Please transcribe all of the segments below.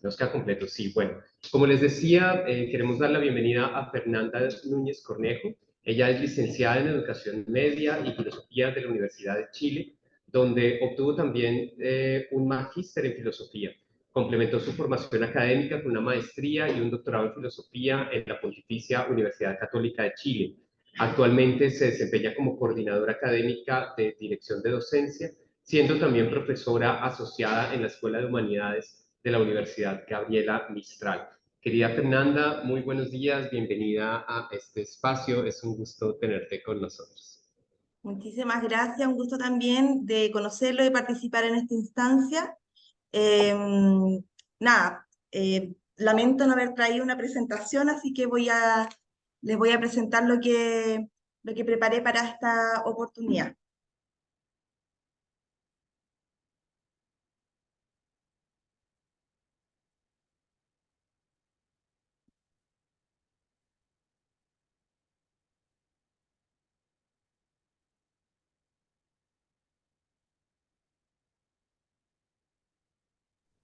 nos queda completo, sí. Bueno, como les decía, queremos dar la bienvenida a Fernanda Núñez Cornejo. Ella es licenciada en Educación Media y Filosofía de la Universidad de Chile, donde obtuvo también un magíster en Filosofía. Complementó su formación académica con una maestría y un doctorado en Filosofía en la Pontificia Universidad Católica de Chile. Actualmente se desempeña como coordinadora académica de Dirección de Docencia, siendo también profesora asociada en la Escuela de Humanidades de la Universidad Gabriela Mistral. Querida Fernanda, muy buenos días, bienvenida a este espacio, es un gusto tenerte con nosotros. Muchísimas gracias, un gusto también de conocerlo y participar en esta instancia. Eh, nada, lamento no haber traído una presentación, así que les voy a presentar lo que preparé para esta oportunidad.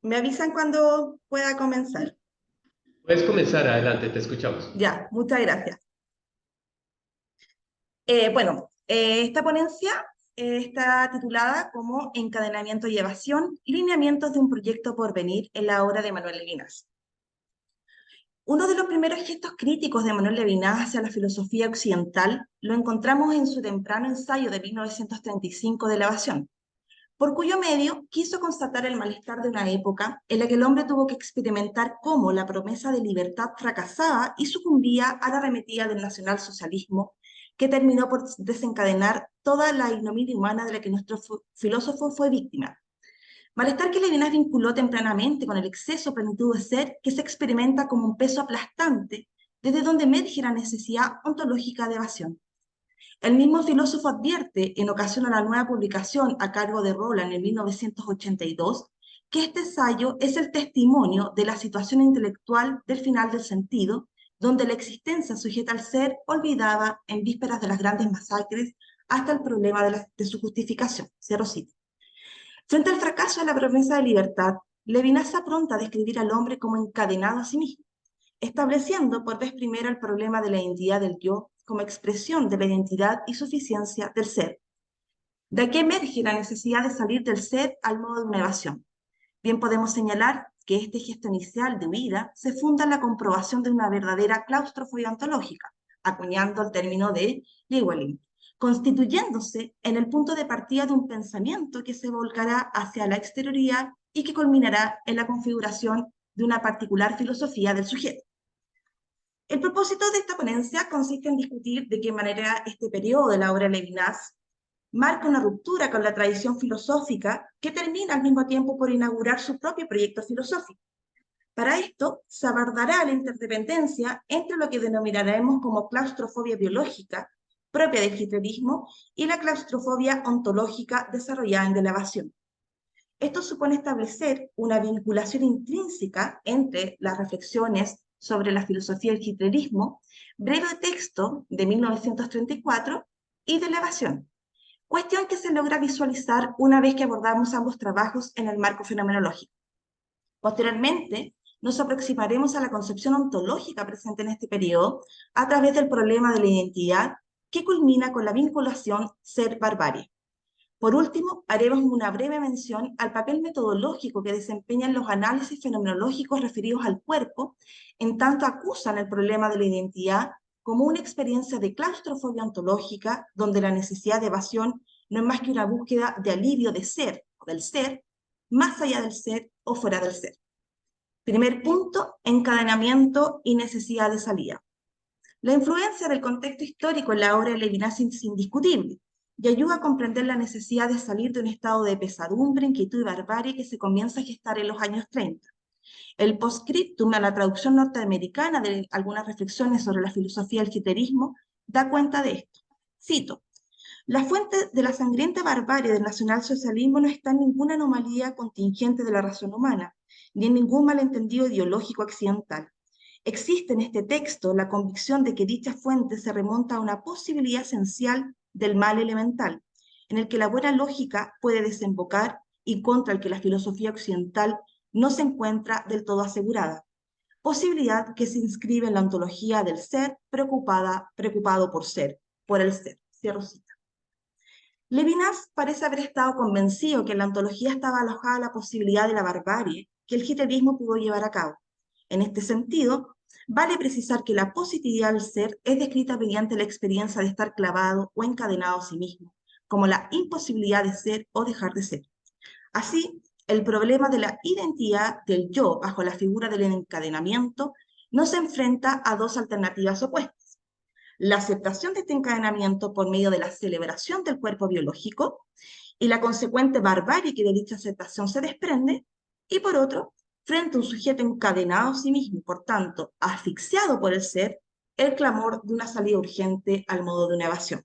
¿Me avisan cuando pueda comenzar? Puedes comenzar, adelante, te escuchamos. Ya, muchas gracias. Esta ponencia está titulada como Encadenamiento y Evasión, lineamientos de un proyecto por venir en la obra de Manuel Levinas. Uno de los primeros gestos críticos de Manuel Levinas hacia la filosofía occidental lo encontramos en su temprano ensayo de 1935 de la evasión, por cuyo medio quiso constatar el malestar de una época en la que el hombre tuvo que experimentar cómo la promesa de libertad fracasaba y sucumbía a la arremetida del nacionalsocialismo, que terminó por desencadenar toda la ignominia humana de la que nuestro filósofo fue víctima. Malestar que Levinas vinculó tempranamente con el exceso o plenitud de ser que se experimenta como un peso aplastante, desde donde emerge la necesidad ontológica de evasión. El mismo filósofo advierte, en ocasión a la nueva publicación a cargo de Roland en 1982, que este ensayo es el testimonio de la situación intelectual del final del sentido, donde la existencia sujeta al ser olvidaba en vísperas de las grandes masacres hasta el problema de su justificación. Cierro cita. Frente al fracaso de la promesa de libertad, Levinas se apronta a describir al hombre como encadenado a sí mismo, estableciendo por vez primera el problema de la identidad del yo como expresión de la identidad y suficiencia del ser. De aquí emerge la necesidad de salir del ser al modo de una evasión. Bien podemos señalar que este gesto inicial de huida se funda en la comprobación de una verdadera claustrofobia ontológica, acuñando el término de Llewellyn, constituyéndose en el punto de partida de un pensamiento que se volcará hacia la exterioridad y que culminará en la configuración de una particular filosofía del sujeto. El propósito de esta ponencia consiste en discutir de qué manera este periodo de la obra de Levinas marca una ruptura con la tradición filosófica que termina al mismo tiempo por inaugurar su propio proyecto filosófico. Para esto, se abordará la interdependencia entre lo que denominaremos como claustrofobia biológica, propia del hitlerismo, y la claustrofobia ontológica desarrollada en De la evasión. Esto supone establecer una vinculación intrínseca entre las reflexiones sobre la filosofía del hitlerismo, breve texto de 1934, y De la evasión, cuestión que se logra visualizar una vez que abordamos ambos trabajos en el marco fenomenológico. Posteriormente, nos aproximaremos a la concepción ontológica presente en este periodo a través del problema de la identidad que culmina con la vinculación ser-barbarie. Por último, haremos una breve mención al papel metodológico que desempeñan los análisis fenomenológicos referidos al cuerpo, en tanto acusan el problema de la identidad como una experiencia de claustrofobia ontológica, donde la necesidad de evasión no es más que una búsqueda de alivio de ser o del ser, más allá del ser o fuera del ser. Primer punto, encadenamiento y necesidad de salida. La influencia del contexto histórico en la obra de Levinas es indiscutible y ayuda a comprender la necesidad de salir de un estado de pesadumbre, inquietud y barbarie que se comienza a gestar en los años 30. El postscriptum a la traducción norteamericana de algunas reflexiones sobre la filosofía del hitlerismo da cuenta de esto. Cito: la fuente de la sangrienta barbarie del nacionalsocialismo no está en ninguna anomalía contingente de la razón humana, ni en ningún malentendido ideológico accidental. Existe en este texto la convicción de que dicha fuente se remonta a una posibilidad esencial del mal elemental, en el que la buena lógica puede desembocar y contra el que la filosofía occidental no se encuentra del todo asegurada, posibilidad que se inscribe en la ontología del ser preocupado por ser, por el ser. Cierro cita. Levinas parece haber estado convencido que en la ontología estaba alojada la posibilidad de la barbarie que el hitlerismo pudo llevar a cabo. En este sentido, vale precisar que la positividad del ser es descrita mediante la experiencia de estar clavado o encadenado a sí mismo, como la imposibilidad de ser o dejar de ser. Así, el problema de la identidad del yo bajo la figura del encadenamiento no se enfrenta a dos alternativas opuestas: la aceptación de este encadenamiento por medio de la celebración del cuerpo biológico y la consecuente barbarie que de dicha aceptación se desprende, y por otro, frente a un sujeto encadenado a sí mismo, por tanto, asfixiado por el ser, el clamor de una salida urgente al modo de una evasión.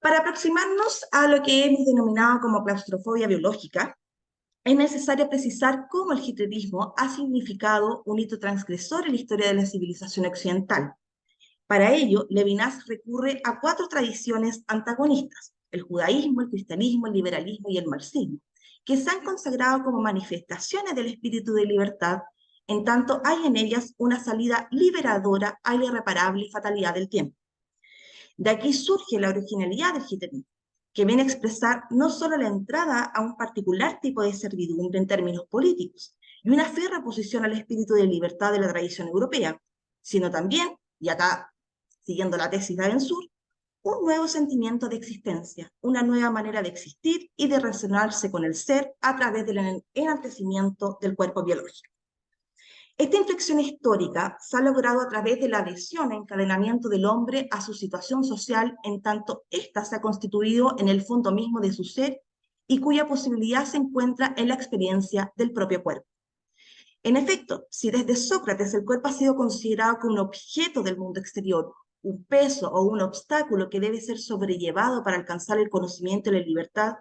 Para aproximarnos a lo que hemos denominado como claustrofobia biológica, es necesario precisar cómo el hitlerismo ha significado un hito transgresor en la historia de la civilización occidental. Para ello, Levinas recurre a 4 tradiciones antagonistas: el judaísmo, el cristianismo, el liberalismo y el marxismo, que se han consagrado como manifestaciones del espíritu de libertad, en tanto hay en ellas una salida liberadora a la irreparable fatalidad del tiempo. De aquí surge la originalidad del hitlerismo, que viene a expresar no solo la entrada a un particular tipo de servidumbre en términos políticos y una férrea oposición al espíritu de libertad de la tradición europea, sino también, y acá siguiendo la tesis de Avensur, un nuevo sentimiento de existencia, una nueva manera de existir y de relacionarse con el ser a través del enaltecimiento del cuerpo biológico. Esta inflexión histórica se ha logrado a través de la adhesión e encadenamiento del hombre a su situación social, en tanto ésta se ha constituido en el fondo mismo de su ser y cuya posibilidad se encuentra en la experiencia del propio cuerpo. En efecto, si desde Sócrates el cuerpo ha sido considerado como un objeto del mundo exterior, un peso o un obstáculo que debe ser sobrellevado para alcanzar el conocimiento y la libertad,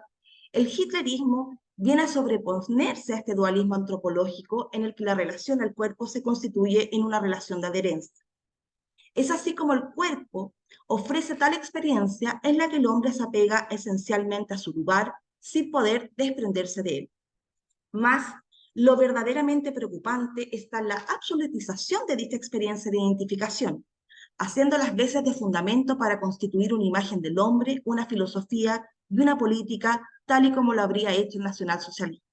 el hitlerismo viene a sobreponerse a este dualismo antropológico en el que la relación al cuerpo se constituye en una relación de adherencia. Es así como el cuerpo ofrece tal experiencia en la que el hombre se apega esencialmente a su lugar sin poder desprenderse de él. Más, lo verdaderamente preocupante está en la absolutización de dicha experiencia de identificación, haciendo las veces de fundamento para constituir una imagen del hombre, una filosofía y una política, tal y como lo habría hecho el nacionalsocialismo.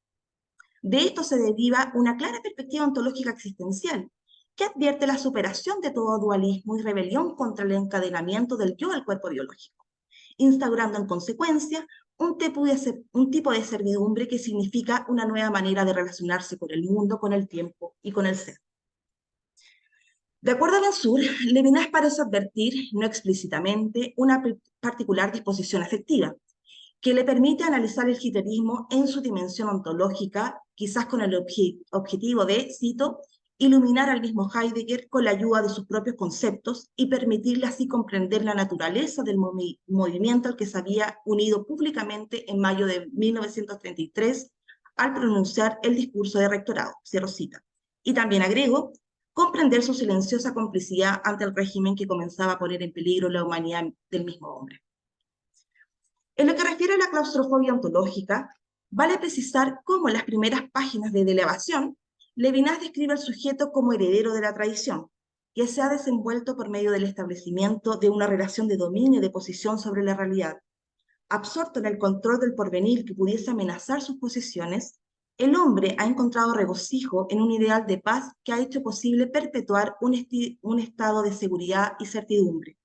De esto se deriva una clara perspectiva ontológica existencial, que advierte la superación de todo dualismo y rebelión contra el encadenamiento del yo al cuerpo biológico, instaurando en consecuencia un tipo de servidumbre que significa una nueva manera de relacionarse con el mundo, con el tiempo y con el ser. De acuerdo a Avensur, Levinas parece advertir, no explícitamente, una particular disposición afectiva, que le permite analizar el hitlerismo en su dimensión ontológica, quizás con el objetivo de, cito, iluminar al mismo Heidegger con la ayuda de sus propios conceptos y permitirle así comprender la naturaleza del movimiento al que se había unido públicamente en mayo de 1933 al pronunciar el discurso de rectorado, cierro cita. Y también agrego, comprender su silenciosa complicidad ante el régimen que comenzaba a poner en peligro la humanidad del mismo hombre. En lo que refiere a la claustrofobia ontológica, vale precisar cómo en las primeras páginas de Elevación, Levinas describe al sujeto como heredero de la tradición, que se ha desenvuelto por medio del establecimiento de una relación de dominio y de posición sobre la realidad. Absorto en el control del porvenir que pudiese amenazar sus posesiones, el hombre ha encontrado regocijo en un ideal de paz que ha hecho posible perpetuar un estado de seguridad y certidumbre.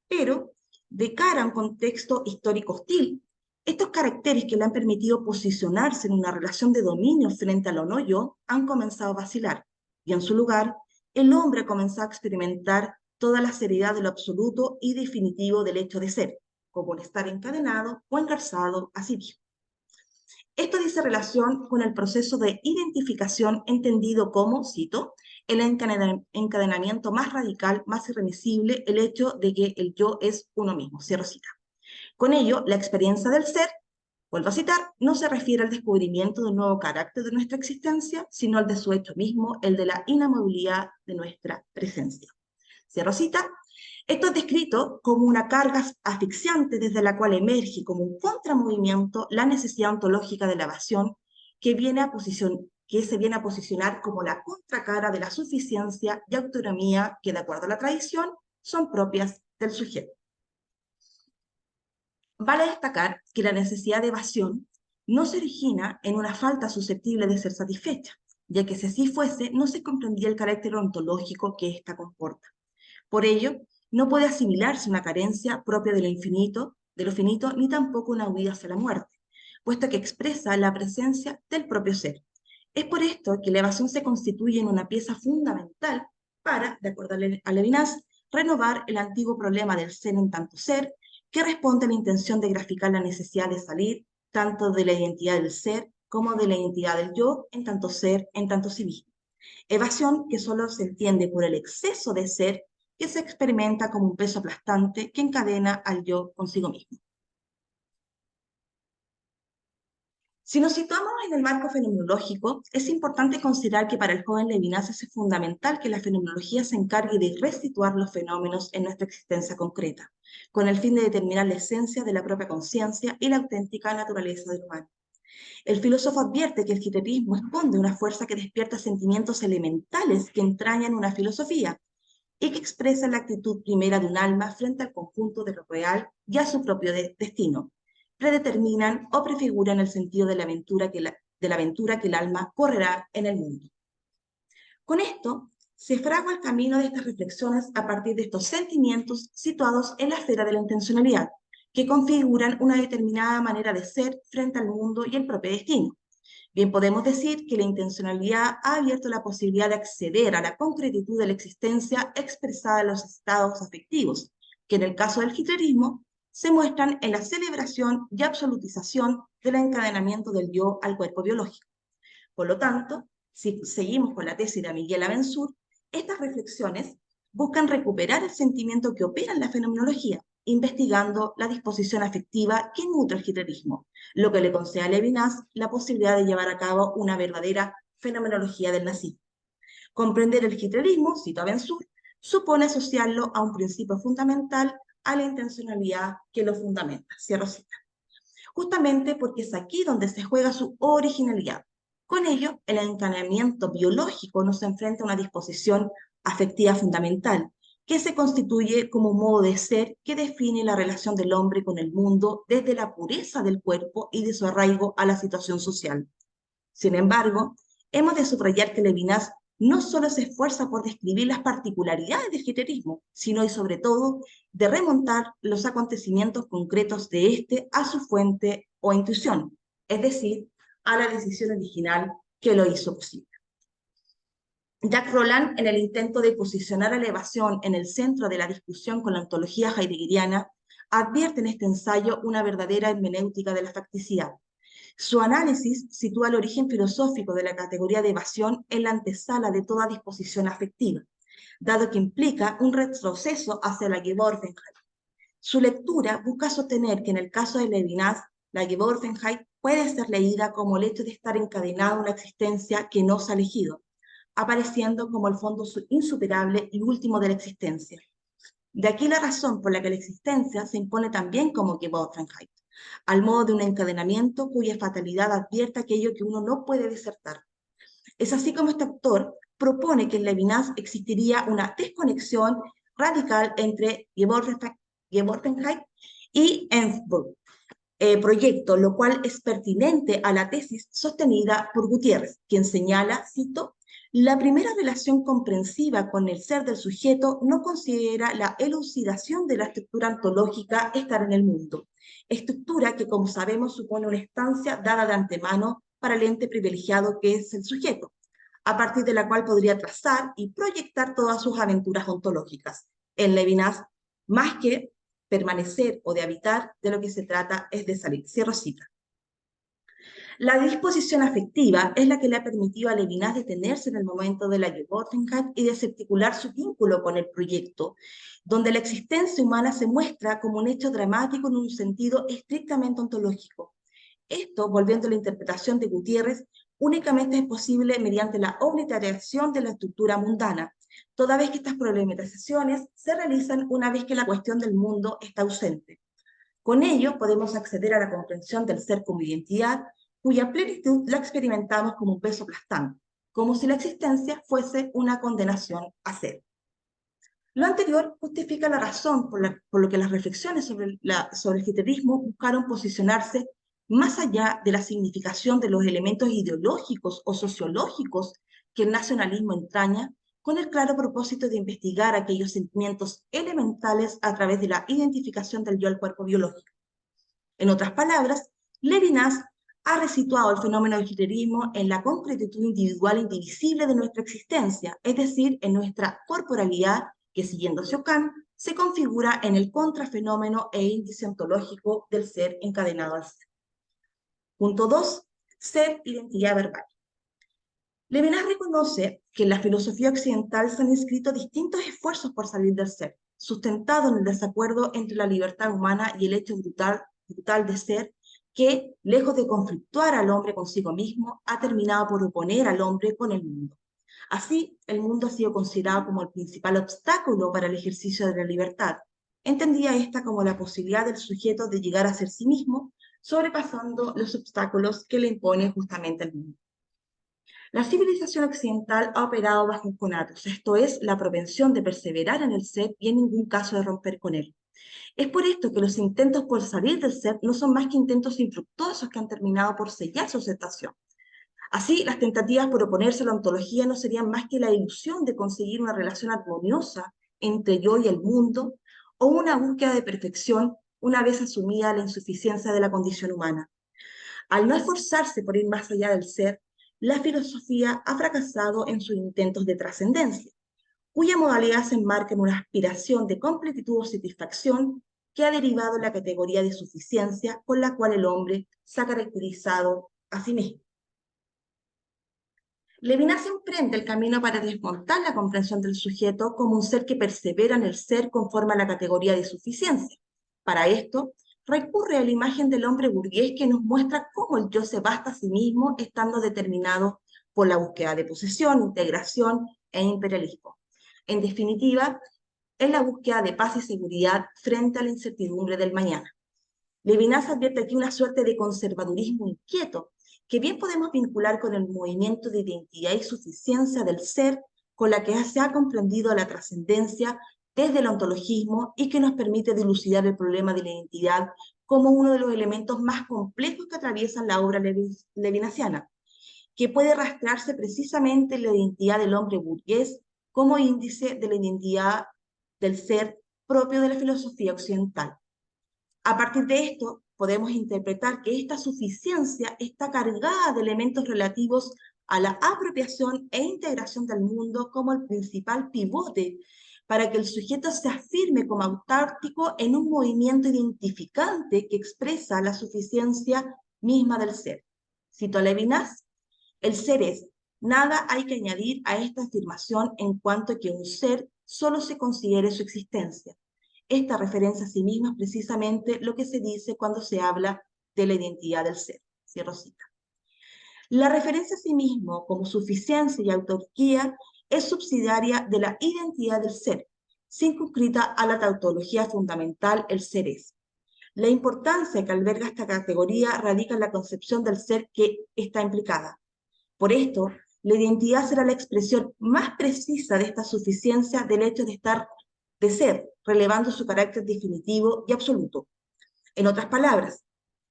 Pero, de cara a un contexto histórico hostil, estos caracteres que le han permitido posicionarse en una relación de dominio frente a lo no yo han comenzado a vacilar, y en su lugar, el hombre ha comenzado a experimentar toda la seriedad de lo absoluto y definitivo del hecho de ser, como el estar encadenado o engarzado a sí mismo. Esto dice relación con el proceso de identificación entendido como, cito, el encadenamiento más radical, más irremisible, el hecho de que el yo es uno mismo, cierro cita. Con ello, la experiencia del ser, vuelvo a citar, no se refiere al descubrimiento de un nuevo carácter de nuestra existencia, sino al de su hecho mismo, el de la inamovilidad de nuestra presencia. Cierro cita. Esto es descrito como una carga asfixiante desde la cual emerge como un contramovimiento la necesidad ontológica de la evasión que se viene a posicionar como la contracara de la suficiencia y autonomía que, de acuerdo a la tradición, son propias del sujeto. Vale destacar que la necesidad de evasión no se origina en una falta susceptible de ser satisfecha, ya que si así fuese, no se comprendía el carácter ontológico que ésta comporta. Por ello, no puede asimilarse una carencia propia de lo finito, ni tampoco una huida hacia la muerte, puesto que expresa la presencia del propio ser. Es por esto que la evasión se constituye en una pieza fundamental para, de acuerdo a Levinas, renovar el antiguo problema del ser en tanto ser, que responde a la intención de graficar la necesidad de salir tanto de la identidad del ser como de la identidad del yo en tanto ser, en tanto sí mismo. Evasión que solo se entiende por el exceso de ser que se experimenta como un peso aplastante que encadena al yo consigo mismo. Si nos situamos en el marco fenomenológico, es importante considerar que para el joven Levinas es fundamental que la fenomenología se encargue de resituar los fenómenos en nuestra existencia concreta, con el fin de determinar la esencia de la propia conciencia y la auténtica naturaleza del humano. El filósofo advierte que el hitlerismo esconde una fuerza que despierta sentimientos elementales que entrañan una filosofía y que expresa la actitud primera de un alma frente al conjunto de lo real y a su propio destino. Predeterminan o prefiguran el sentido de la aventura que el alma correrá en el mundo. Con esto, se fragua el camino de estas reflexiones a partir de estos sentimientos situados en la esfera de la intencionalidad, que configuran una determinada manera de ser frente al mundo y el propio destino. Bien, podemos decir que la intencionalidad ha abierto la posibilidad de acceder a la concretitud de la existencia expresada en los estados afectivos, que en el caso del hitlerismo se muestran en la celebración y absolutización del encadenamiento del yo al cuerpo biológico. Por lo tanto, si seguimos con la tesis de Miguel Abensur, estas reflexiones buscan recuperar el sentimiento que opera en la fenomenología, investigando la disposición afectiva que nutre el hitlerismo, lo que le concede a Levinas la posibilidad de llevar a cabo una verdadera fenomenología del nazismo. Comprender el hitlerismo, cito a Abensur, supone asociarlo a un principio fundamental, a la intencionalidad que lo fundamenta. Cierro cita. Justamente porque es aquí donde se juega su originalidad. Con ello, el encadenamiento biológico nos enfrenta a una disposición afectiva fundamental, que se constituye como un modo de ser que define la relación del hombre con el mundo desde la pureza del cuerpo y de su arraigo a la situación social. Sin embargo, hemos de subrayar que Levinas no solo se esfuerza por describir las particularidades del hitlerismo, sino y sobre todo de remontar los acontecimientos concretos de este a su fuente o intuición, es decir, a la decisión original que lo hizo posible. Jacques Rolland, en el intento de posicionar a la evasión en el centro de la discusión con la ontología heideggeriana, advierte en este ensayo una verdadera hermenéutica de la facticidad. Su análisis sitúa el origen filosófico de la categoría de evasión en la antesala de toda disposición afectiva, dado que implica un retroceso hacia la Geborgenheit. Su lectura busca sostener que en el caso de Levinas, la Geborgenheit puede ser leída como el hecho de estar encadenado a una existencia que no se ha elegido, apareciendo como el fondo insuperable y último de la existencia. De aquí la razón por la que la existencia se impone también como Geborgenheit, al modo de un encadenamiento cuya fatalidad advierte aquello que uno no puede desertar. Es así como este autor propone que en Levinas existiría una desconexión radical entre Geborgenheit y Enzburg, proyecto, lo cual es pertinente a la tesis sostenida por Gutiérrez, quien señala, cito, la primera relación comprensiva con el ser del sujeto no considera la elucidación de la estructura ontológica estar en el mundo, estructura que, como sabemos, supone una instancia dada de antemano para el ente privilegiado que es el sujeto, a partir de la cual podría trazar y proyectar todas sus aventuras ontológicas. En Levinas, más que permanecer o de habitar, de lo que se trata es de salir. Cierro cita. La disposición afectiva es la que le ha permitido a Levinas detenerse en el momento de la Geborgenheit y desarticular su vínculo con el proyecto, donde la existencia humana se muestra como un hecho dramático en un sentido estrictamente ontológico. Esto, volviendo a la interpretación de Gutiérrez, únicamente es posible mediante la obliteración de la estructura mundana, toda vez que estas problematizaciones se realizan una vez que la cuestión del mundo está ausente. Con ello podemos acceder a la comprensión del ser como identidad, cuya plenitud la experimentamos como un peso aplastante, como si la existencia fuese una condenación a ser. Lo anterior justifica la razón por lo que las reflexiones sobre el hitlerismo buscaron posicionarse más allá de la significación de los elementos ideológicos o sociológicos que el nacionalismo entraña, con el claro propósito de investigar aquellos sentimientos elementales a través de la identificación del yo al cuerpo biológico. En otras palabras, Levinas ha resituado el fenómeno del hitlerismo en la concretud individual indivisible de nuestra existencia, es decir, en nuestra corporalidad, que siguiendo Siocan, se configura en el contrafenómeno e índice ontológico del ser encadenado al ser. Punto 2. Ser, identidad verbal. Levinas reconoce que en la filosofía occidental se han inscrito distintos esfuerzos por salir del ser, sustentado en el desacuerdo entre la libertad humana y el hecho brutal de ser, que, lejos de conflictuar al hombre consigo mismo, ha terminado por oponer al hombre con el mundo. Así, el mundo ha sido considerado como el principal obstáculo para el ejercicio de la libertad. Entendía esta como la posibilidad del sujeto de llegar a ser sí mismo, sobrepasando los obstáculos que le impone justamente el mundo. La civilización occidental ha operado bajo un conatus, esto es, la propensión de perseverar en el ser y en ningún caso de romper con él. Es por esto que los intentos por salir del ser no son más que intentos infructuosos que han terminado por sellar su aceptación. Así, las tentativas por oponerse a la ontología no serían más que la ilusión de conseguir una relación armoniosa entre yo y el mundo, o una búsqueda de perfección una vez asumida la insuficiencia de la condición humana. Al no esforzarse por ir más allá del ser, la filosofía ha fracasado en sus intentos de trascendencia, cuya modalidad se enmarca en una aspiración de completitud o satisfacción que ha derivado en la categoría de suficiencia con la cual el hombre se ha caracterizado a sí mismo. Levinas emprende el camino para desmontar la comprensión del sujeto como un ser que persevera en el ser conforme a la categoría de suficiencia. Para esto, recurre a la imagen del hombre burgués que nos muestra cómo el yo se basta a sí mismo estando determinado por la búsqueda de posesión, integración e imperialismo. En definitiva, es la búsqueda de paz y seguridad frente a la incertidumbre del mañana. Levinas advierte aquí una suerte de conservadurismo inquieto, que bien podemos vincular con el movimiento de identidad y suficiencia del ser, con la que se ha comprendido la trascendencia desde el ontologismo y que nos permite dilucidar el problema de la identidad como uno de los elementos más complejos que atraviesan la obra levinasiana, que puede rastrearse precisamente en la identidad del hombre burgués como índice de la identidad del ser propio de la filosofía occidental. A partir de esto, podemos interpretar que esta suficiencia está cargada de elementos relativos a la apropiación e integración del mundo como el principal pivote para que el sujeto se afirme como autárquico en un movimiento identificante que expresa la suficiencia misma del ser. Cito a Levinas: el ser es, nada hay que añadir a esta afirmación en cuanto a que un ser solo se considere su existencia. Esta referencia a sí misma es precisamente lo que se dice cuando se habla de la identidad del ser. Cierro cita. La referencia a sí mismo como suficiencia y autarquía es subsidiaria de la identidad del ser, circunscrita a la tautología fundamental, el ser es. La importancia que alberga esta categoría radica en la concepción del ser que está implicada. Por esto, la identidad será la expresión más precisa de esta suficiencia del hecho de ser, relevando su carácter definitivo y absoluto. En otras palabras,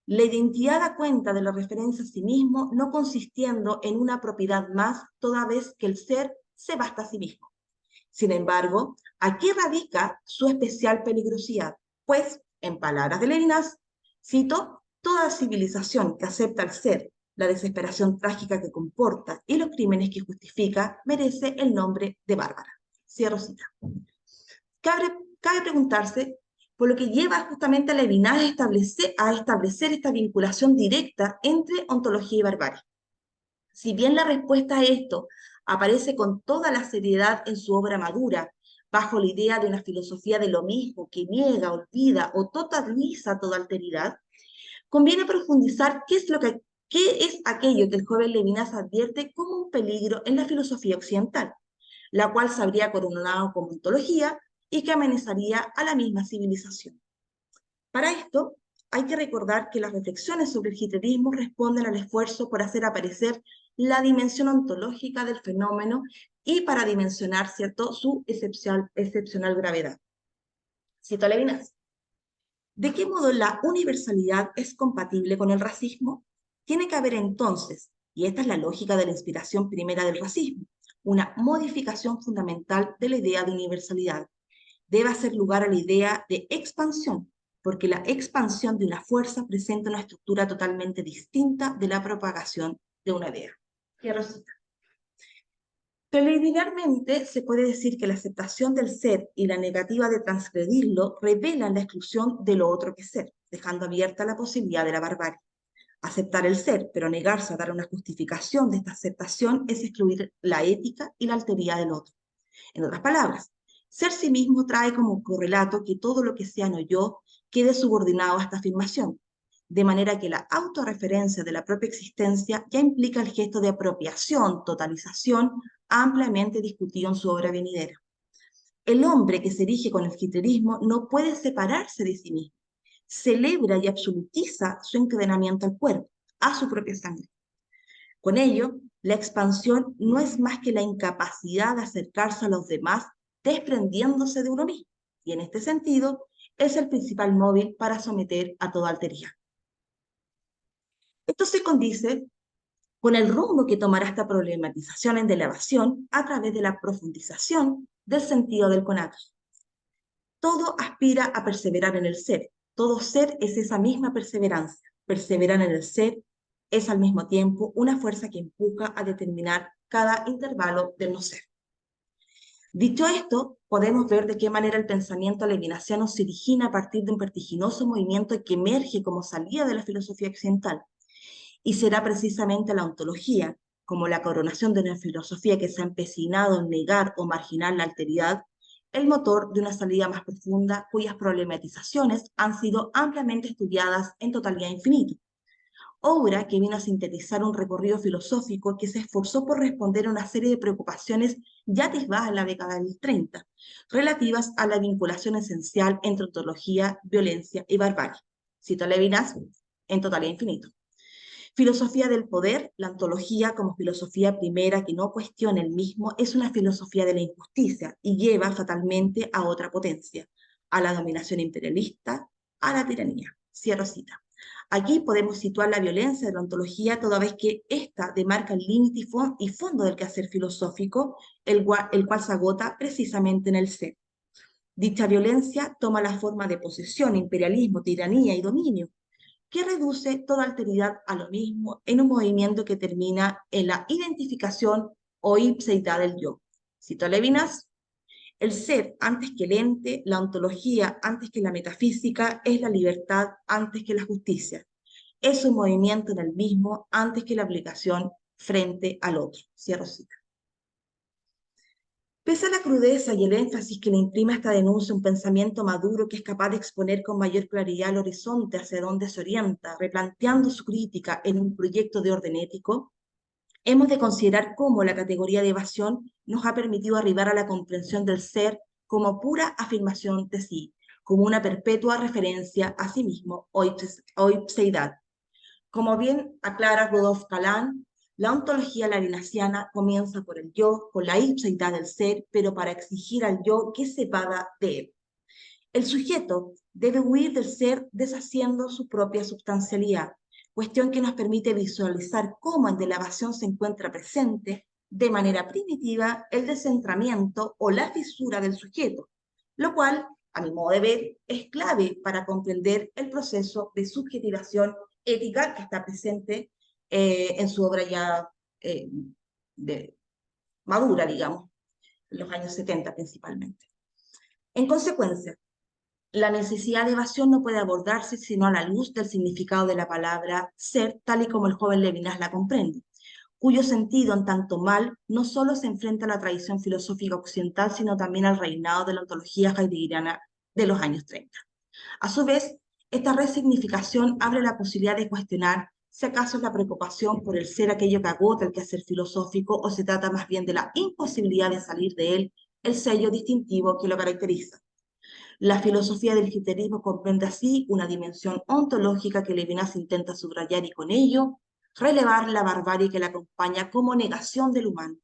la identidad da cuenta de la referencia a sí mismo, no consistiendo en una propiedad más, toda vez que el ser se basta a sí mismo. Sin embargo, aquí radica su especial peligrosidad, pues, en palabras de Levinas, cito, toda civilización que acepta el ser, la desesperación trágica que comporta y los crímenes que justifica, merece el nombre de bárbara. Cierro cita. Cabe preguntarse por lo que lleva justamente a Levinas a establecer esta vinculación directa entre ontología y barbarie. Si bien la respuesta a esto aparece con toda la seriedad en su obra madura, bajo la idea de una filosofía de lo mismo que niega, olvida o totaliza toda alteridad, conviene profundizar qué es aquello que el joven Levinas advierte como un peligro en la filosofía occidental, la cual se habría coronado como ontología y que amenazaría a la misma civilización. Para esto, hay que recordar que las reflexiones sobre el hitlerismo responden al esfuerzo por hacer aparecer la dimensión ontológica del fenómeno y para dimensionar, ¿cierto?, su excepcional gravedad. Cito a Levinas. ¿De qué modo la universalidad es compatible con el racismo? Tiene que haber entonces, y esta es la lógica de la inspiración primera del racismo, una modificación fundamental de la idea de universalidad. Debe hacer lugar a la idea de expansión, porque la expansión de una fuerza presenta una estructura totalmente distinta de la propagación de una idea. Cierro cita. Preliminarmente, se puede decir que la aceptación del ser y la negativa de transgredirlo revelan la exclusión de lo otro que ser, dejando abierta la posibilidad de la barbarie. Aceptar el ser, pero negarse a dar una justificación de esta aceptación es excluir la ética y la alteridad del otro. En otras palabras, ser sí mismo trae como correlato que todo lo que sea no yo quede subordinado a esta afirmación, de manera que la autorreferencia de la propia existencia ya implica el gesto de apropiación, totalización, ampliamente discutido en su obra venidera. El hombre que se erige con el hitlerismo no puede separarse de sí mismo, celebra y absolutiza su encadenamiento al cuerpo, a su propia sangre. Con ello, la expansión no es más que la incapacidad de acercarse a los demás desprendiéndose de uno mismo, y en este sentido es el principal móvil para someter a toda alteridad. Esto se condice con el rumbo que tomará esta problematización en elevación a través de la profundización del sentido del conatos. Todo aspira a perseverar en el ser, todo ser es esa misma perseverancia. Perseverar en el ser es al mismo tiempo una fuerza que empuja a determinar cada intervalo del no ser. Dicho esto, podemos ver de qué manera el pensamiento levinasiano se origina a partir de un vertiginoso movimiento que emerge como salida de la filosofía occidental. Y será precisamente la ontología, como la coronación de una filosofía que se ha empecinado en negar o marginar la alteridad, el motor de una salida más profunda cuyas problematizaciones han sido ampliamente estudiadas en Totalidad Infinito. Obra que vino a sintetizar un recorrido filosófico que se esforzó por responder a una serie de preocupaciones ya atisbadas en la década del 30, relativas a la vinculación esencial entre ontología, violencia y barbarie. Cito a Levinas en Totalidad Infinito. Filosofía del poder, la ontología como filosofía primera que no cuestiona el mismo, es una filosofía de la injusticia y lleva fatalmente a otra potencia, a la dominación imperialista, a la tiranía. Cierro cita. Aquí podemos situar la violencia de la ontología toda vez que ésta demarca el límite y fondo del quehacer filosófico, el cual se agota precisamente en el ser. Dicha violencia toma la forma de posesión, imperialismo, tiranía y dominio, que reduce toda alteridad a lo mismo en un movimiento que termina en la identificación o ipseidad del yo. Cito a Levinas, el ser antes que el ente, la ontología antes que la metafísica, es la libertad antes que la justicia. Es un movimiento en el mismo antes que la aplicación frente al otro. Cierro cita. Pese a la crudeza y el énfasis que le imprime a esta denuncia un pensamiento maduro que es capaz de exponer con mayor claridad el horizonte hacia donde se orienta, replanteando su crítica en un proyecto de orden ético, hemos de considerar cómo la categoría de evasión nos ha permitido arribar a la comprensión del ser como pura afirmación de sí, como una perpetua referencia a sí mismo o ipseidad. Como bien aclara Rudolf Calan, la ontología levinasiana comienza por el yo, con la ipseidad del ser, pero para exigir al yo que se evada de él. El sujeto debe huir del ser deshaciendo su propia substancialidad, cuestión que nos permite visualizar cómo en la evasión se encuentra presente, de manera primitiva, el descentramiento o la fisura del sujeto, lo cual, a mi modo de ver, es clave para comprender el proceso de subjetivación ética que está presente en su obra ya madura, digamos, en los años 70 principalmente. En consecuencia, la necesidad de evasión no puede abordarse sino a la luz del significado de la palabra ser, tal y como el joven Levinas la comprende, cuyo sentido en tanto mal no solo se enfrenta a la tradición filosófica occidental, sino también al reinado de la ontología heideggeriana de los años 30. A su vez, esta resignificación abre la posibilidad de cuestionar si acaso es la preocupación por el ser aquello que agota el quehacer filosófico o se trata más bien de la imposibilidad de salir de él el sello distintivo que lo caracteriza. La filosofía del giterismo comprende así una dimensión ontológica que Levinas intenta subrayar y con ello relevar la barbarie que la acompaña como negación del humano.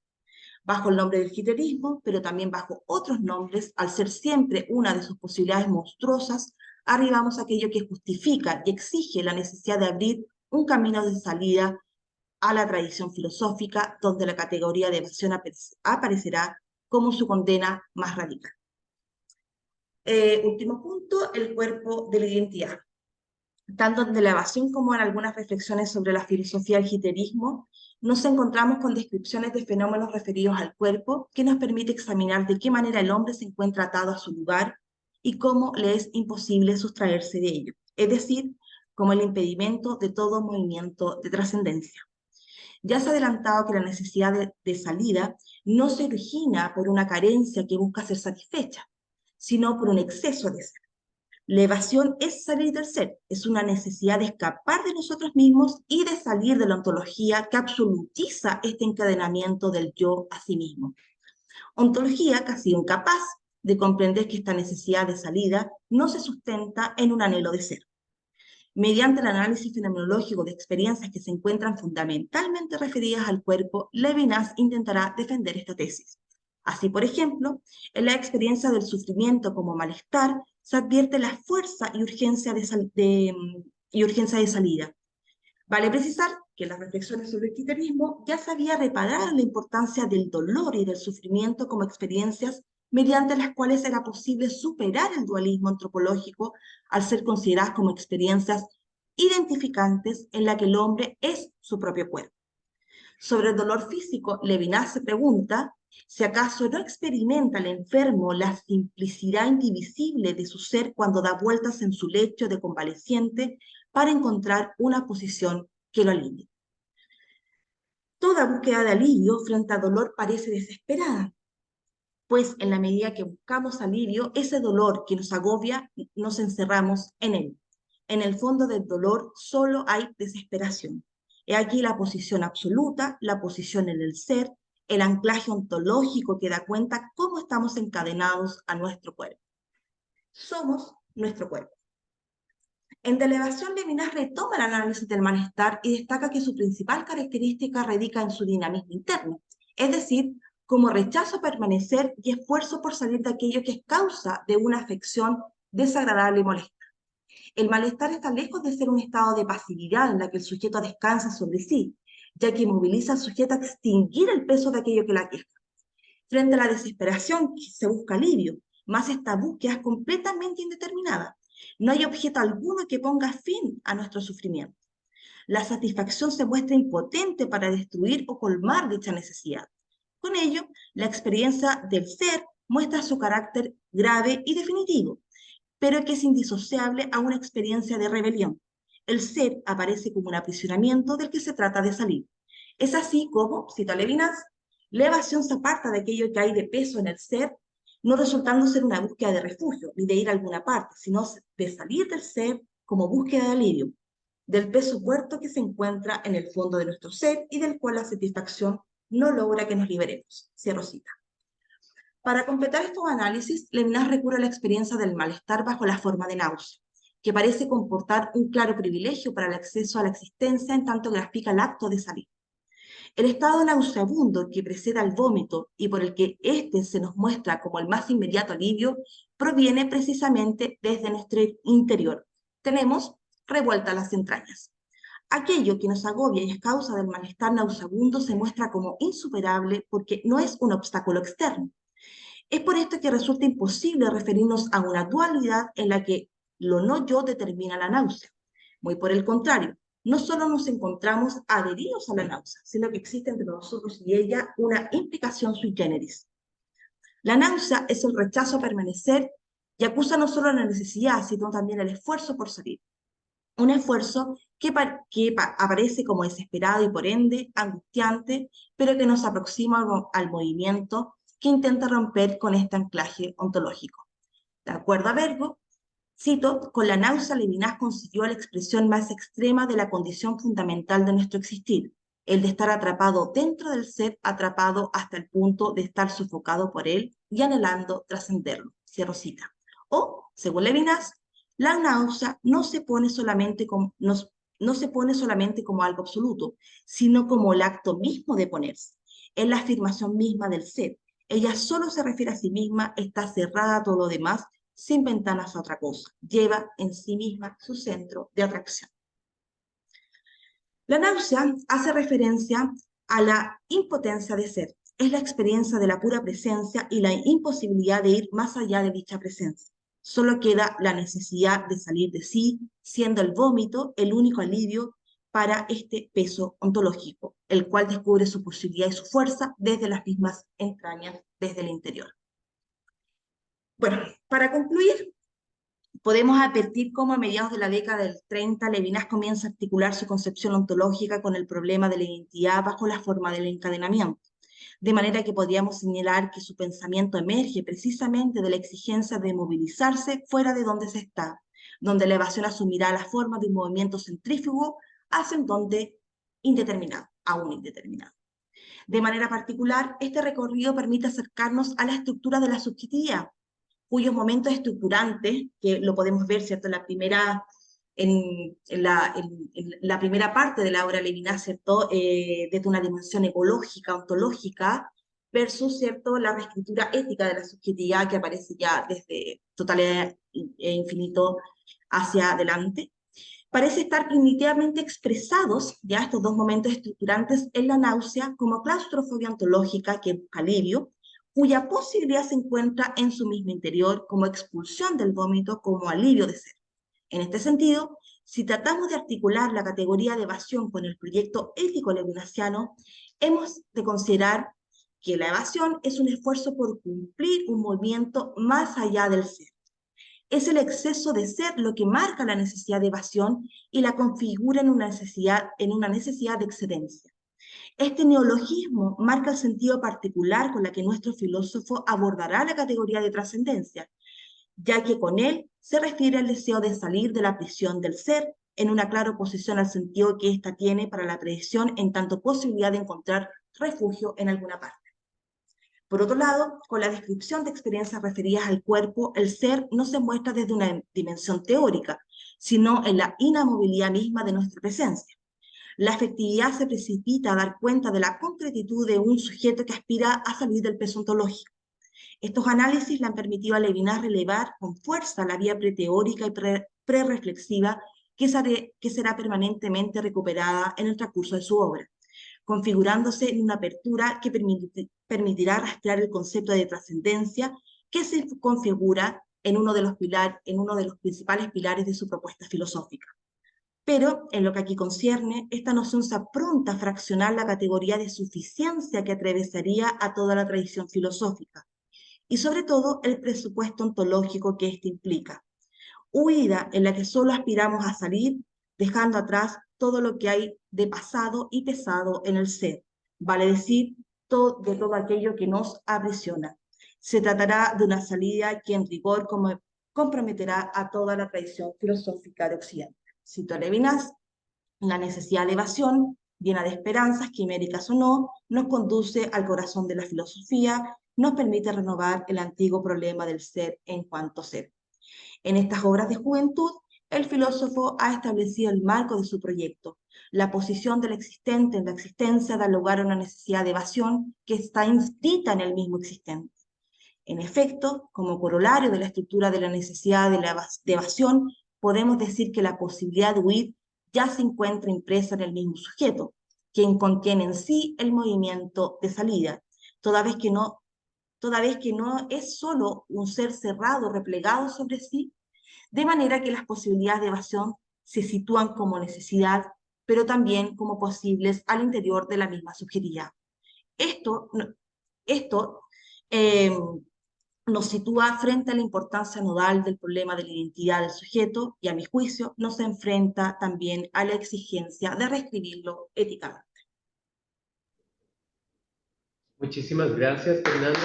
Bajo el nombre del giterismo, pero también bajo otros nombres, al ser siempre una de sus posibilidades monstruosas, arribamos a aquello que justifica y exige la necesidad de abrir un camino de salida a la tradición filosófica, donde la categoría de evasión aparecerá como su condena más radical. Último punto, el cuerpo de la identidad. Tanto en la evasión como en algunas reflexiones sobre la filosofía del giterismo, nos encontramos con descripciones de fenómenos referidos al cuerpo que nos permite examinar de qué manera el hombre se encuentra atado a su lugar y cómo le es imposible sustraerse de ello, es decir, como el impedimento de todo movimiento de trascendencia. Ya se ha adelantado que la necesidad de salida no se origina por una carencia que busca ser satisfecha, sino por un exceso de ser. La evasión es salir del ser, es una necesidad de escapar de nosotros mismos y de salir de la ontología que absolutiza este encadenamiento del yo a sí mismo. Ontología que ha sido incapaz de comprender que esta necesidad de salida no se sustenta en un anhelo de ser. Mediante el análisis fenomenológico de experiencias que se encuentran fundamentalmente referidas al cuerpo, Levinas intentará defender esta tesis. Así, por ejemplo, en la experiencia del sufrimiento como malestar, se advierte la fuerza y urgencia de salida. Vale precisar que en las reflexiones sobre el quiterismo ya se había reparado en la importancia del dolor y del sufrimiento como experiencias mediante las cuales era posible superar el dualismo antropológico al ser consideradas como experiencias identificantes en la que el hombre es su propio cuerpo. Sobre el dolor físico, Levinas se pregunta si acaso no experimenta el enfermo la simplicidad indivisible de su ser cuando da vueltas en su lecho de convaleciente para encontrar una posición que lo alivie. Toda búsqueda de alivio frente al dolor parece desesperada, pues en la medida que buscamos alivio, ese dolor que nos agobia, nos encerramos en él. En el fondo del dolor solo hay desesperación. He aquí la posición absoluta, la posición en el ser, el anclaje ontológico que da cuenta cómo estamos encadenados a nuestro cuerpo. Somos nuestro cuerpo. En De la evasión, Levinas retoma el análisis del malestar y destaca que su principal característica radica en su dinamismo interno, es decir, como rechazo a permanecer y esfuerzo por salir de aquello que es causa de una afección desagradable y molesta. El malestar está lejos de ser un estado de pasividad en la que el sujeto descansa sobre sí, ya que moviliza al sujeto a extinguir el peso de aquello que la aqueja. Frente a la desesperación se busca alivio, mas esta búsqueda es completamente indeterminada. No hay objeto alguno que ponga fin a nuestro sufrimiento. La satisfacción se muestra impotente para destruir o colmar dicha necesidad. Con ello, la experiencia del ser muestra su carácter grave y definitivo, pero que es indisociable a una experiencia de rebelión. El ser aparece como un aprisionamiento del que se trata de salir. Es así como, cita Levinas, la evasión se aparta de aquello que hay de peso en el ser, no resultando ser una búsqueda de refugio, ni de ir a alguna parte, sino de salir del ser como búsqueda de alivio, del peso muerto que se encuentra en el fondo de nuestro ser y del cual la satisfacción no logra que nos liberemos. Cierro cita. Para completar estos análisis, Levinas recurre a la experiencia del malestar bajo la forma de náusea, que parece comportar un claro privilegio para el acceso a la existencia en tanto grafica el acto de salir. El estado nauseabundo que precede al vómito y por el que éste se nos muestra como el más inmediato alivio, proviene precisamente desde nuestro interior. Tenemos revueltas las entrañas. Aquello que nos agobia y es causa del malestar nauseabundo se muestra como insuperable porque no es un obstáculo externo. Es por esto que resulta imposible referirnos a una dualidad en la que lo no yo determina la náusea. Muy por el contrario, no solo nos encontramos adheridos a la náusea, sino que existe entre nosotros y ella una implicación sui generis. La náusea es el rechazo a permanecer y acusa no solo la necesidad, sino también el esfuerzo por salir. Un esfuerzo que aparece como desesperado y por ende angustiante, pero que nos aproxima al movimiento que intenta romper con este anclaje ontológico. De acuerdo a Verbo, cito, con la náusea Levinas consiguió la expresión más extrema de la condición fundamental de nuestro existir, el de estar atrapado dentro del ser, atrapado hasta el punto de estar sofocado por él y anhelando trascenderlo. Cierro cita. O Según Levinas, la náusea no se pone solamente como, no se pone solamente como algo absoluto, sino como el acto mismo de ponerse. Es la afirmación misma del ser. Ella solo se refiere a sí misma, está cerrada a todo lo demás, sin ventanas a otra cosa. Lleva en sí misma su centro de atracción. La náusea hace referencia a la impotencia de ser. Es la experiencia de la pura presencia y la imposibilidad de ir más allá de dicha presencia. Solo queda la necesidad de salir de sí, siendo el vómito el único alivio para este peso ontológico, el cual descubre su posibilidad y su fuerza desde las mismas entrañas, desde el interior. Bueno, para concluir, podemos advertir cómo a mediados de la década del 30 Levinas comienza a articular su concepción ontológica con el problema de la identidad bajo la forma del encadenamiento, de manera que podríamos señalar que su pensamiento emerge precisamente de la exigencia de movilizarse fuera de donde se está, donde la evasión asumirá la forma de un movimiento centrífugo hacia un donde indeterminado, aún indeterminado. De manera particular, este recorrido permite acercarnos a la estructura de la subjetividad, cuyos momentos estructurantes, que lo podemos ver, ¿cierto?, en la primera parte de la obra Levinas, ¿cierto?, desde una dimensión ecológica, ontológica, versus, ¿cierto?, la reescritura ética de la subjetividad que aparece ya desde totalidad e infinito hacia adelante. Parece estar primitivamente expresados ya estos dos momentos estructurantes en la náusea como claustrofobia ontológica que busca alivio, cuya posibilidad se encuentra en su mismo interior como expulsión del vómito, como alivio de ser. En este sentido, si tratamos de articular la categoría de evasión con el proyecto ético levinasiano, hemos de considerar que la evasión es un esfuerzo por cumplir un movimiento más allá del ser. Es el exceso de ser lo que marca la necesidad de evasión y la configura en una necesidad de excedencia. Este neologismo marca el sentido particular con la que nuestro filósofo abordará la categoría de trascendencia, ya que con él se refiere al deseo de salir de la prisión del ser en una clara oposición al sentido que ésta tiene para la tradición en tanto posibilidad de encontrar refugio en alguna parte. Por otro lado, con la descripción de experiencias referidas al cuerpo, el ser no se muestra desde una dimensión teórica, sino en la inamovilidad misma de nuestra presencia. La afectividad se precipita a dar cuenta de la concretitud de un sujeto que aspira a salir del peso ontológico. Estos análisis le han permitido a Levinas relevar con fuerza la vía preteórica y prereflexiva que será permanentemente recuperada en el transcurso de su obra, configurándose en una apertura que permitirá rastrear el concepto de trascendencia que se configura en uno de los principales pilares de su propuesta filosófica. Pero, en lo que aquí concierne, esta noción se apronta a fraccionar la categoría de suficiencia que atravesaría a toda la tradición filosófica, y sobre todo el presupuesto ontológico que éste implica. Huida en la que solo aspiramos a salir, dejando atrás todo lo que hay de pasado y pesado en el ser, vale decir, de todo aquello que nos aprisiona. Se tratará de una salida que en rigor comprometerá a toda la tradición filosófica de Occidente. Cito a Levinas: la necesidad de evasión, llena de esperanzas, quiméricas o no, nos conduce al corazón de la filosofía, nos permite renovar el antiguo problema del ser en cuanto ser. En estas obras de juventud, el filósofo ha establecido el marco de su proyecto. La posición del existente en la existencia da lugar a una necesidad de evasión que está inscrita en el mismo existente. En efecto, como corolario de la estructura de la necesidad de evasión, podemos decir que la posibilidad de huir ya se encuentra impresa en el mismo sujeto, quien contiene en sí el movimiento de salida, toda vez que no es solo un ser cerrado, replegado sobre sí, de manera que las posibilidades de evasión se sitúan como necesidad, pero también como posibles al interior de la misma subjetividad. Esto eh, nos sitúa frente a la importancia nodal del problema de la identidad del sujeto y, a mi juicio, nos enfrenta también a la exigencia de reescribirlo éticamente. Muchísimas gracias, Fernando.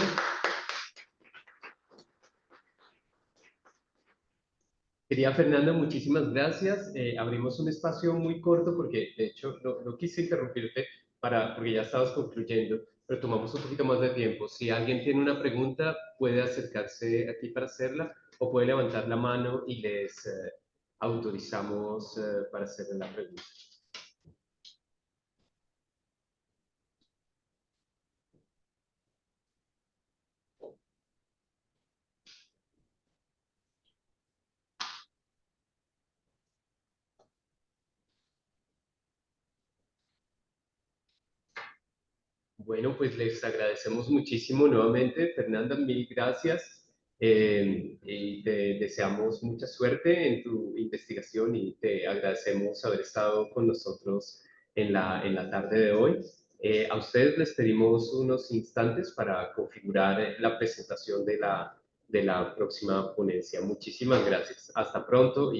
Querida Fernando, muchísimas gracias. Abrimos un espacio muy corto porque, de hecho, no quise interrumpirte porque ya estabas concluyendo, pero tomamos un poquito más de tiempo. Si alguien tiene una pregunta, puede acercarse aquí para hacerla o puede levantar la mano y les autorizamos para hacerle la pregunta. Bueno, pues les agradecemos muchísimo nuevamente, Fernanda, mil gracias. Y te deseamos mucha suerte en tu investigación y te agradecemos haber estado con nosotros en la tarde de hoy. A ustedes les pedimos unos instantes para configurar la presentación de la próxima ponencia. Muchísimas gracias. Hasta pronto.